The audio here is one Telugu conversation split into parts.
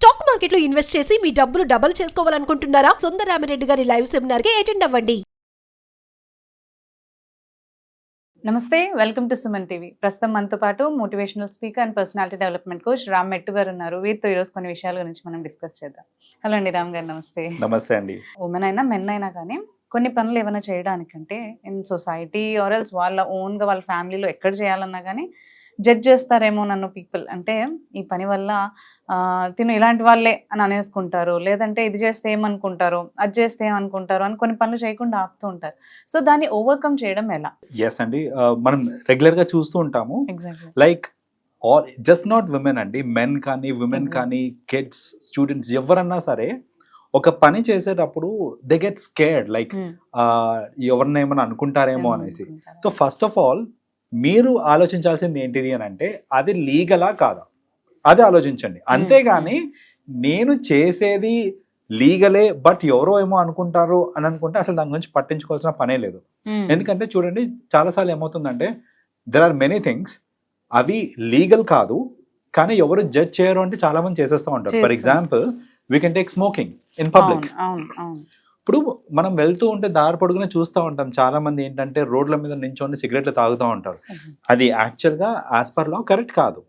స్టాక్ మార్కెట్లో ఇన్వెస్ట్ చేసి మీ డబ్బులు డబుల్ చేసుకోవాలనుకుంటున్నారా? సుందరరామిరెడ్డి గారి లైవ్ సెమినార్ కి అటెండ్ అవ్వండి. నమస్తే, వెల్కమ్ టు సుమన్ టీవీ. ప్రస్తుతం మనతో పాటు motivational speaker and personality development coach Ram మెట్టు గారు ఉన్నారు. వీరితో ఈరోజు కొన్ని విషయాల గురించి మనం డిస్కస్ చేద్దాం. హలో అండి రామ్ గారు, నమస్తే. నమస్తే అండి. ఉమెన్ అయినా మెన్ అయినా కానీ కొన్ని పనులు ఏమైనా చేయడానికంటే ఇన్ సొసైటీ ఆర్ ఎల్స్ వాళ్ళ ఓన్గా వాళ్ళ ఫ్యామిలీలో ఎక్కడ చేయాలన్నా కానీ జడ్జ్ చేస్తారేమో నన్ను పీపుల్. అంటే ఈ పని వల్ల తిను ఇలాంటి వాళ్ళే అని అనేసుకుంటారు, లేదంటే ఇది చేస్తే ఏమనుకుంటారు, అది చేస్తే ఏమనుకుంటారు అని కొన్ని పనులు చేయకుండా ఆపుతూ ఉంటారు. సో దాన్ని ఓవర్కమ్ చేయడం ఎలా? ఎస్ అండి, మనం రెగ్యులర్ గా చూస్తూ ఉంటాము. Exactly. Like all just not women అండి, మెన్ కానీ విమెన్ కానీ కిడ్స్ స్టూడెంట్స్ ఎవరన్నా సరే ఒక పని చేసేటప్పుడు దే గెట్ స్కేర్డ్, లైక్ ఎవరిని ఏమైనా అనుకుంటారేమో అనేసి. సో ఫస్ట్ ఆఫ్ ఆల్ మీరు ఆలోచించాల్సింది ఏంటిది అని అంటే అది లీగలా కాదా, అది ఆలోచించండి. అంతేగాని నేను చేసేది లీగలే బట్ ఎవరో ఏమో అనుకుంటారు అని అనుకుంటే అసలు దాని గురించి పట్టించుకోవాల్సిన పనే లేదు. ఎందుకంటే చూడండి, చాలాసార్లు ఏమవుతుందంటే దెర్ ఆర్ మెనీ థింగ్స్ అవి లీగల్ కాదు కానీ ఎవరు జడ్జ్ చేయరు అంటే చాలా మంది చేసేస్తూ ఉంటారు. For example we can take smoking in public. ఇప్పుడు మనం వెళ్తూ ఉంటే దారి పొడుగునే చూస్తూ ఉంటాం, చాలా మంది ఏంటంటే రోడ్ల మీద నించొని సిగరెట్లు తాగుతూ ఉంటారు. అది యాక్చువల్గా యాజ్ పర్ లా కరెక్ట్ కాదు,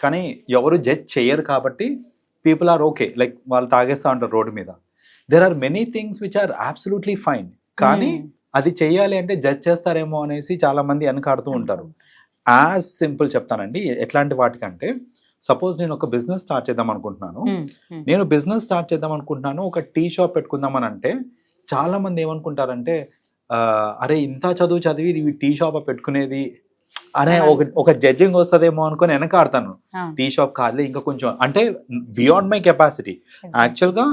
కానీ ఎవరు జడ్జ్ చేయరు కాబట్టి పీపుల్ ఆర్ ఓకే, లైక్ వాళ్ళు తాగేస్తూ ఉంటారు రోడ్డు మీద. There are many things which are absolutely fine, కానీ అది చెయ్యాలి అంటే జడ్జ్ చేస్తారేమో అనేసి చాలా మంది వెనకాడుతూ ఉంటారు. యాజ్ సింపుల్ చెప్తానండి, ఎట్లాంటి వాటికంటే సపోజ్ నేను ఒక బిజినెస్ స్టార్ట్ చేద్దాం అనుకుంటున్నాను. ఒక టీ షాప్ పెట్టుకుందామని అంటే చాలా మంది ఏమనుకుంటారంటే అరే ఇంత చదువు చదివి ఇవి టీ షాప్ పెట్టుకునేది అనే ఒక జడ్జింగ్ వస్తుందేమో అనుకుని వెనకాడతాను. టీ షాప్ కాదు, ఇంకా కొంచెం అంటే బియాండ్ మై కెపాసిటీ. యాక్చువల్గా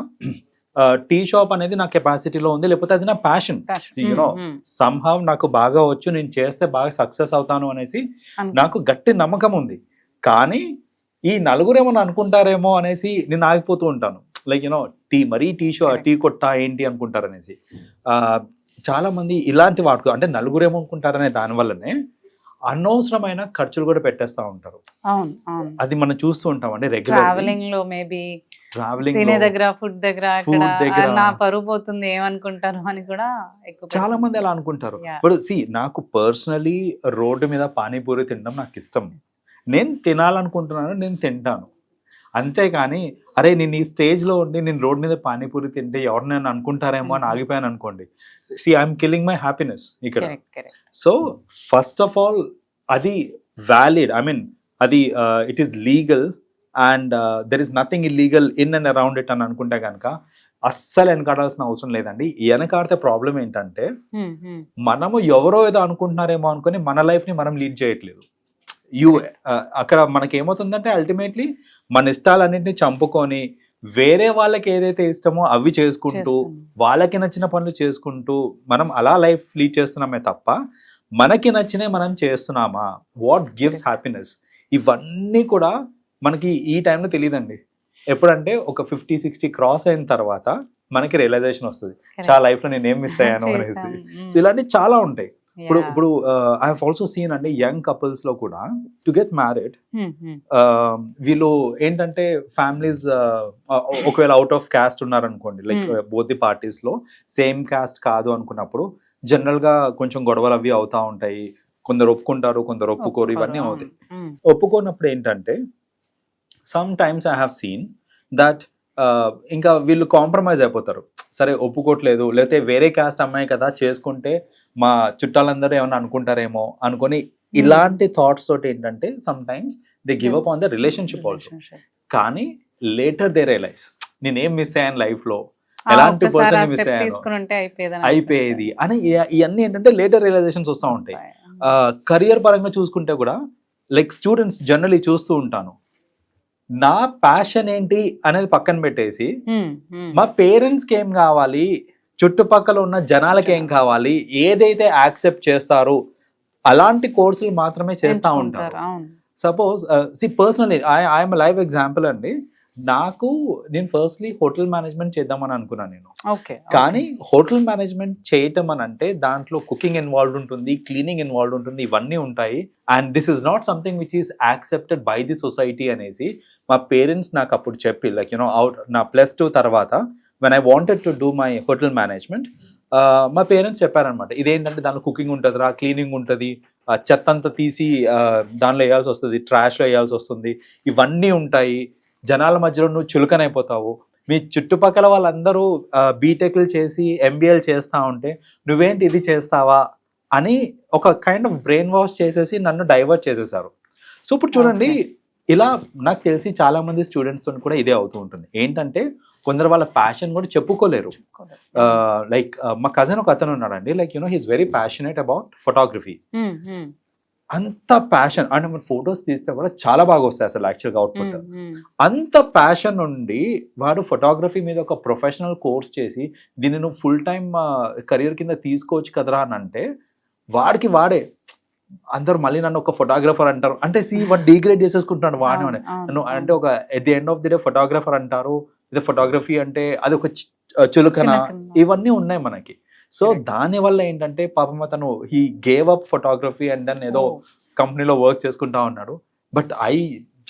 టీ షాప్ అనేది నా కెపాసిటీలో ఉంది, లేకపోతే అది నా ప్యాషన్. యూనో సమ్హౌ నాకు బాగా వచ్చు, నేను చేస్తే బాగా సక్సెస్ అవుతాను అనేసి నాకు గట్టి నమ్మకం ఉంది. కానీ ఈ నలుగురు ఏమన్నా అనుకుంటారేమో అనేసి నేను ఆగిపోతూ ఉంటాను. లైక్ యూనో టీ కొట్టా ఏంటి అనుకుంటారు అనేసి. చాలా మంది ఇలాంటి వాటికి అంటే నలుగురు ఏమనుకుంటారనే దానివల్లనే అనవసరమైన ఖర్చులు కూడా పెట్టేస్తా ఉంటారు. అది మనం చూస్తూ ఉంటాం అండి రెగ్యులర్ ట్రావెలింగ్ దగ్గర ఫుడ్ దగ్గర నా పరువు పోతుంది ఏమనుకుంటారు అని కూడా చాలా మంది అలా అనుకుంటారు. ఇప్పుడు నాకు పర్సనలీ రోడ్డు మీద పానీపూరి తినడం నాకు ఇష్టం, నేను తినాలనుకుంటున్నాను, నేను తింటాను. అంతేకాని అరే నేను ఈ స్టేజ్లో ఉండి నేను రోడ్ మీద పానీపూరి తింటే ఎవరినైనా అనుకుంటారేమో అని ఆగిపోయాను అనుకోండి, ఐఎమ్ కిల్లింగ్ మై హ్యాపీనెస్ ఇక్కడ. సో ఫస్ట్ ఆఫ్ ఆల్ అది వ్యాలిడ్, ఐ మీన్ అది it is legal and there is nothing illegal in and around it అని అనుకుంటే కనుక అస్సలు వెనకాడాల్సిన అవసరం లేదండి. వెనకాడితే ప్రాబ్లం ఏంటంటే మనము ఎవరో ఏదో అనుకుంటున్నారేమో అనుకుని మన లైఫ్ని మనం లీడ్ చేయట్లేదు. అక్కడ మనకి ఏమవుతుందంటే అల్టిమేట్లీ మన ఇష్టాలన్నింటినీ చంపుకొని వేరే వాళ్ళకి ఏదైతే ఇష్టమో అవి చేసుకుంటూ వాళ్ళకి నచ్చిన పనులు చేసుకుంటూ మనం అలా లైఫ్ లీడ్ చేస్తున్నామే తప్ప మనకి నచ్చినే మనం చేస్తున్నామా, వాట్ గివ్స్ హ్యాపీనెస్, ఇవన్నీ కూడా మనకి ఈ టైంలో తెలియదండి. ఎప్పుడంటే ఒక 50-60 క్రాస్ అయిన తర్వాత మనకి రియలైజేషన్ వస్తుంది, చాలా లైఫ్లో నేను ఏం మిస్ అయ్యాను అనేసి. సో ఇలాంటివి చాలా ఉంటాయి. ఇప్పుడు ఐ హావ్ ఆల్సో సీన్ అండి యంగ్ కపుల్స్ లో కూడా టు గెట్ మ్యారీడ్, వీళ్ళు ఏంటంటే ఫ్యామిలీస్ ఒకవేళ అవుట్ ఆఫ్ క్యాస్ట్ ఉన్నారనుకోండి, లైక్ బోత్ ది పార్టీస్ లో సేమ్ క్యాస్ట్ కాదు అనుకున్నప్పుడు జనరల్ గా కొంచెం గొడవలు అవి అవుతా ఉంటాయి. కొందరు ఒప్పుకుంటారు, కొందరు ఒప్పుకోరు, ఇవన్నీ అవుతాయి. ఒప్పుకోనప్పుడు ఏంటంటే some times I have seen that ఇంకా వీళ్ళు కాంప్రమైజ్ అయిపోతారు. సరే ఒప్పుకోవట్లేదు, లేకపోతే వేరే క్యాస్ట్ అమ్మాయి కదా చేసుకుంటే మా చుట్టాలందరూ ఏమన్నా అనుకుంటారేమో అనుకొని ఇలాంటి థాట్స్ తోటి ఏంటంటే some times they give up on the relationship also. కానీ లేటర్ దే రియలైజ్ నేనేం మిస్ అయ్యాను లైఫ్ లో, ఎలాంటి పర్సన్ మిస్ అయ్యాను, అయిపోయేది అని. ఇవన్నీ ఏంటంటే లేటర్ రియలైజేషన్స్ వస్తూ ఉంటాయి. కెరియర్ పరంగా చూసుకుంటే కూడా లైక్ స్టూడెంట్స్ జనరల్లీ చూస్తూ ఉంటాను, నా ప్యాషన్ ఏంటి అనేది పక్కన పెట్టేసి మా పేరెంట్స్కి ఏం కావాలి, చుట్టుపక్కల ఉన్న జనాలకి ఏం కావాలి, ఏదైతే యాక్సెప్ట్ చేస్తారో అలాంటి కోర్సులు మాత్రమే చేస్తూ ఉంటారు. Suppose personally I'm live example అండి. నేను ఫస్ట్లీ హోటల్ మేనేజ్మెంట్ చేద్దామని అనుకున్నాను నేను. ఓకే. కానీ హోటల్ మేనేజ్మెంట్ చేయటం అని అంటే దాంట్లో కుకింగ్ ఇన్వాల్వ్డ్ ఉంటుంది, క్లీనింగ్ ఇన్వాల్వ్డ్ ఉంటుంది, ఇవన్నీ ఉంటాయి. And this is not something which is accepted by the society అనేసి మా పేరెంట్స్ నాకు అప్పుడు చెప్పి లైక్ నా +2 తర్వాత when I wanted to do my hotel management, మా పేరెంట్స్ చెప్పారనమాట, ఇదేంటంటే దానిలో కుకింగ్ ఉంటుందిరా, క్లీనింగ్ ఉంటుంది, చెత్త అంతా తీసి దానిలో వేయాల్సి వస్తుంది, ట్రాష్లో వేయాల్సి వస్తుంది, ఇవన్నీ ఉంటాయి, జనాల మధ్యలో నువ్వు చులకనైపోతావు, మీ చుట్టుపక్కల వాళ్ళందరూ బీటెక్లు చేసి ఎంబీఏలు చేస్తూ ఉంటే నువ్వేంటి ఇది చేస్తావా అని ఒక కైండ్ ఆఫ్ బ్రెయిన్ వాష్ చేసేసి నన్ను డైవర్ట్ చేసేసారు. సో ఇప్పుడు చూడండి, ఇలా నాకు తెలిసి చాలా మంది స్టూడెంట్స్ కూడా ఇదే అవుతూ ఉంటుంది. ఏంటంటే కొందరు వాళ్ళ ప్యాషన్ కూడా చెప్పుకోలేరు. లైక్ మా కజిన్ ఒక అతను ఉన్నాడండి, like he's very passionate about photography. అంత ప్యాషన్ అంటే మన ఫొటోస్ తీస్తే కూడా చాలా బాగా వస్తాయి అసలు యాక్చువల్గా అవుట్పుట్. అంత ప్యాషన్ నుండి వాడు ఫోటోగ్రఫీ మీద ఒక ప్రొఫెషనల్ కోర్స్ చేసి దీన్ని నువ్వు ఫుల్ టైమ్ కెరియర్ కింద తీసుకోవచ్చు కదరా అని అంటే వాడే అందరు మళ్ళీ నన్ను ఒక ఫోటోగ్రఫర్ అంటారు అంటే వాడు డిగ్రేడ్ చేసేసుకుంటున్నాడు వాడిని. అంటే ఒక at the end of the day photographer అంటారు, ఇది ఫోటోగ్రఫీ అంటే అది ఒక చులకన, ఇవన్నీ ఉన్నాయి మనకి. సో దాని వల్ల ఏంటంటే పాపం అతను he gave up photography and then ఏదో కంపెనీలో వర్క్ చేసుకుంటా ఉన్నాడు. బట్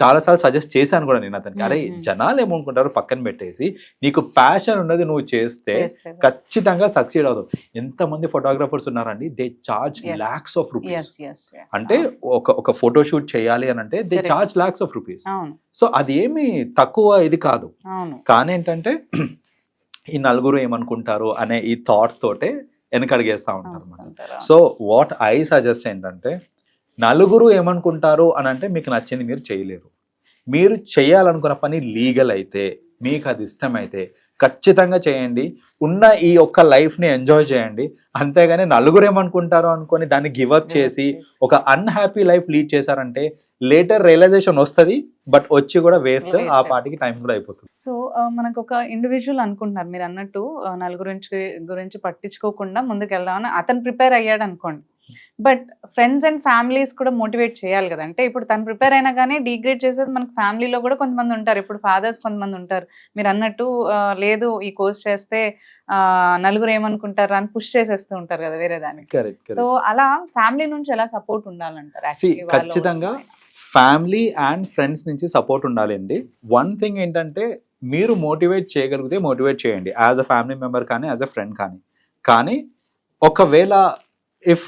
చాలాసార్లు సజెస్ట్ చేశాను కూడా నేను అతనికి, అరే జనాలు ఏమనుకుంటారు పక్కన పెట్టేసి నీకు ప్యాషన్ ఉన్నది నువ్వు చేస్తే ఖచ్చితంగా సక్సీడ్ అవుతావు. ఎంతమంది ఫోటోగ్రఫర్స్ ఉన్నారండి, they charge lakhs of rupees. అంటే ఒక ఫోటో షూట్ చేయాలి అని అంటే they charge lakhs of rupees. So అది ఏమి తక్కువ ఇది కాదు. కానీ ఏంటంటే ఈ నలుగురు ఏమనుకుంటారు అనే ఈ థాట్ తోటే వెనకడిగేస్తూ ఉంటారు అన్నమాట. సో వాట్ ఐ సజెస్ట్ ఏంటంటే, నలుగురు ఏమనుకుంటారు అని అంటే మీకు నచ్చింది మీరు చేయలేరు. మీరు చేయాలనుకున్న పని లీగల్ అయితే, మీకు అది ఇష్టమైతే ఖచ్చితంగా చేయండి. ఉన్న ఈ ఒక్క లైఫ్ని ఎంజాయ్ చేయండి. అంతేగాని నలుగురు ఏమనుకుంటారో అనుకొని దాన్ని గివప్ చేసి ఒక అన్హ్యాపీ లైఫ్ లీడ్ చేశారంటే లేటర్ రియలైజేషన్ వస్తుంది, బట్ వచ్చి కూడా వేస్ట్, ఆ పాటికి టైం కూడా అయిపోతుంది. సో మనకు ఒక ఇండివిజువల్ అనుకుంటున్నారు మీరు అన్నట్టు, నలుగురు గురించి పట్టించుకోకుండా ముందుకు వెళ్దామని అతను ప్రిపేర్ అయ్యాడు అనుకోండి. బట్ ఫ్రెండ్స్ అండ్ ఫ్యామిలీస్ కూడా మోటివేట్ చేయాలి కదా. అంటే ఇప్పుడు తను ప్రిపేర్ అయినా కానీ డిగ్రేడ్ చేసేది మనకు ఫ్యామిలీలో కూడా కొంతమంది ఉంటారు. ఇప్పుడు ఫాదర్స్ కొంతమంది ఉంటారు, మీరు అన్నట్టు లేదు ఈ కోర్స్ చేస్తే నలుగురు ఏమనుకుంటారు అని పుష్ చేసేస్తూ ఉంటారు కదా వేరే దానికి. సో అలా ఫ్యామిలీ నుంచి ఎలా సపోర్ట్ ఉండాలంటారు? ఖచ్చితంగా ఫ్యామిలీ అండ్ ఫ్రెండ్స్ నుంచి సపోర్ట్ ఉండాలండి. వన్ థింగ్ ఏంటంటే, మీరు మోటివేట్ చేయగలిగితే మోటివేట్ చేయండి, యాజ్ అ ఫ్యామిలీ మెంబర్ కానీ యాజ్ అ ఫ్రెండ్ కానీ ఒకవేళ if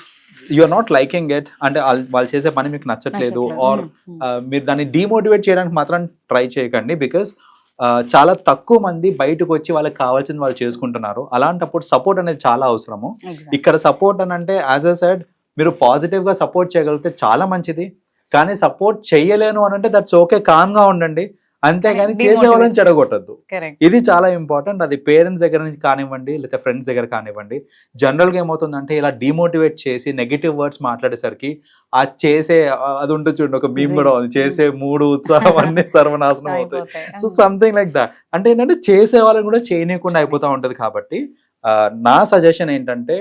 you're not liking it అంటే వాళ్ళు చేసే పని మీకు నచ్చట్లేదు ఆర్ మీరు దాన్ని డిమోటివేట్ చేయడానికి మాత్రం ట్రై చేయకండి. బికాస్ చాలా తక్కువ మంది బయటకు వచ్చి వాళ్ళకి కావాల్సింది వాళ్ళు చేసుకుంటున్నారు. అలాంటప్పుడు సపోర్ట్ అనేది చాలా అవసరము. ఇక్కడ సపోర్ట్ అని అంటే యాజ్ అ సైడ్ మీరు పాజిటివ్ గా సపోర్ట్ చేయగలిగితే చాలా మంచిది. కానీ సపోర్ట్ చేయలేను అని అంటే దట్స్ ఓకే, కామ్ గా ఉండండి, అంతేగాని చేసే వాళ్ళని చెడగొట్టద్దు. ఇది చాలా ఇంపార్టెంట్. అది పేరెంట్స్ దగ్గర నుంచి కానివ్వండి లేకపోతే ఫ్రెండ్స్ దగ్గర కానివ్వండి. జనరల్ గా ఏమవుతుందంటే ఇలా డిమోటివేట్ చేసి నెగిటివ్ వర్డ్స్ మాట్లాడేసరికి అది ఉంటుంది చూడండి, ఒక మీమ్ కూడా ఉంది, చేసే 3 ఉత్సాహం అన్ని సర్వనాశనం అవుతాయి. So something like that. అంటే ఏంటంటే చేసే వాళ్ళని కూడా చేయనీయకుండా అయిపోతూ ఉంటది. కాబట్టి నా సజెషన్ ఏంటంటే,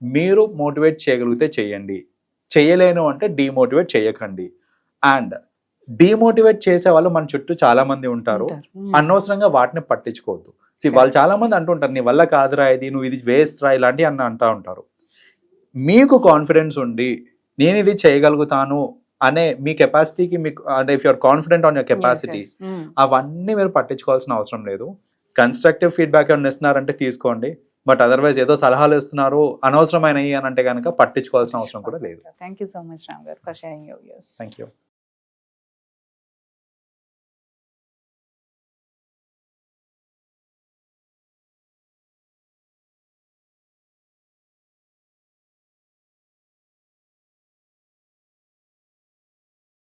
మీరు మోటివేట్ చేయగలిగితే చేయండి, చేయలేను అంటే డిమోటివేట్ చేయకండి. అండ్ డిమోటివేట్ చేసే వాళ్ళు మన చుట్టూ చాలా మంది ఉంటారు, అనవసరంగా వాటిని పట్టించుకోవద్దు. వాళ్ళు చాలా మంది అంటుంటారు నీ వల్ల కాదురా ఇది, నువ్వు ఇది వేస్ట్ రా, ఇలాంటివి అంటూ ఉంటారు. మీకు కాన్ఫిడెన్స్ ఉండి నేను ఇది చేయగలుగుతాను అనే మీ కెపాసిటీకి మీకు అంటే if you're confident on your capacity, అవన్నీ మీరు పట్టించుకోవాల్సిన అవసరం లేదు. కన్స్ట్రక్టివ్ ఫీడ్బ్యాక్ ఏమైనా ఇస్తున్నారంటే తీసుకోండి, బట్ అదర్వైజ్ ఏదో సలహాలు ఇస్తున్నారు అనవసరమైనవి అని అంటే కనుక పట్టించుకోవాల్సిన అవసరం కూడా లేదు. Thank you so much Ram గారు for sharing your views. Thank you.